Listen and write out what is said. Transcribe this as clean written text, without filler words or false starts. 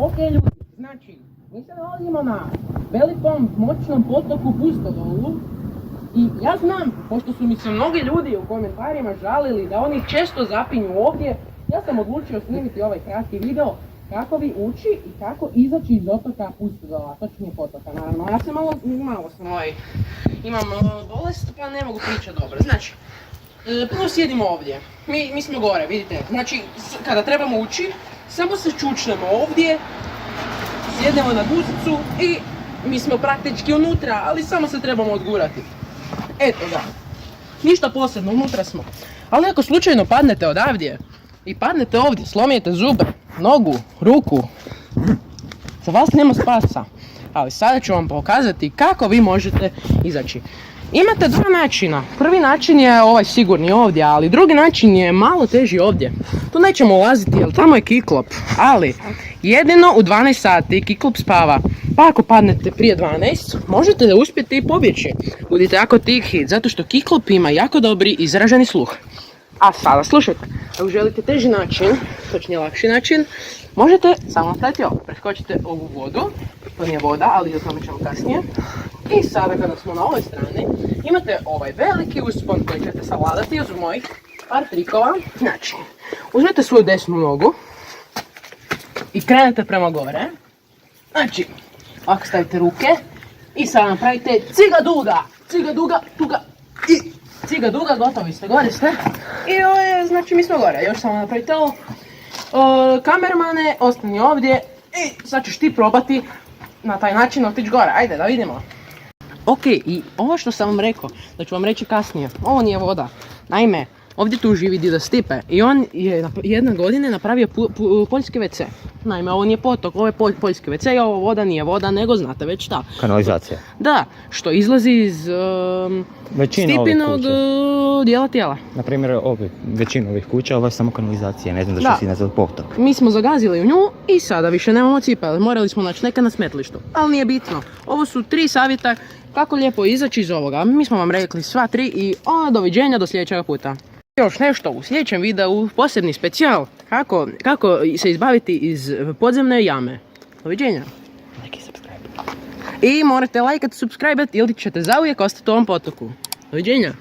Ok ljudi, znači, mi se nalazimo na velikom, moćnom potoku Pustodolu. I ja znam, pošto su mi se mnogi ljudi u komentarima žalili da oni često zapinju ovdje, ja sam odlučio snimiti ovaj kratki video kako vi ući i kako izaći iz otoka Pustodola, točnije potoka naravno. Ja sam malo sam imam bolest pa ne mogu pričati dobro. Znači, prvo sjedimo ovdje, mi smo gore, vidite, znači kada trebamo ući, samo se čučnemo ovdje, sjednemo na guzicu i mi smo praktički unutra, ali samo se trebamo odgurati. Eto ga, ništa posebno, unutra smo. Ali ako slučajno padnete odavdje i padnete ovdje, slomijete zube, nogu, ruku, za vas nema spasa. Ali sada ću vam pokazati kako vi možete izaći. Imate dva načina. Prvi način je ovaj sigurni ovdje, ali drugi način je malo teži ovdje. Tu nećemo ulaziti jer tamo je kiklop, ali jedino u 12 sati kiklop spava. Pa ako padnete prije 12, možete uspjeti i pobjeći. Budite jako tihi, zato što kiklop ima jako dobri izraženi sluh. A sada slušajte, ako želite teži način, točnije lakši način, možete samo napraviti ovo. Preskočite ovu vodu, to nije voda, ali o tome ćemo kasnije. I sada kada smo na ovoj strani, imate ovaj veliki uspon koji ćete savladati uz mojih par trikova. Znači, uzmete svoju desnu nogu i krenete prema gore. Znači, ovako stavite ruke i sada napravite ciga duga, tuga i ciga duga, gotovi ste, gore ste. I ovo je, znači mi smo gore, još samo napravite ovo. Kamermane, ostani ovdje i sad ćeš ti probati na taj način otići gore, ajde da vidimo. Ok, i ovo što sam vam rekao, da ću vam reći kasnije, ovo nije voda. Naime, ovdje tu živi dida Stipe i on je jedne godine napravio poljski WC. Naime, ovo nije potok, ovo je poljski WC i ovo voda nije voda, nego znate već šta. Kanalizacija. Da, što izlazi iz Stipinog dijela tijela. Naprimjer, većina ovih kuća, ovo je samo kanalizacija, ne znam da što si nazvat potok. Mi smo zagazili u nju i sada više nemamo cipele, morali smo naći neka na smetlištu. Ali nije bitno, ovo su 3 savjeta kako lijepo izaći iz ovoga. Mi smo vam rekli sva 3 i doviđenja do sljedećeg puta. Još nešto, u sljedećem videu posebni specijal kako se izbaviti iz podzemne jame. Doviđenja. Like i subscribe. I morate lajkati, subscribe ili ćete zauvijek ostati u ovom potoku. Doviđenja.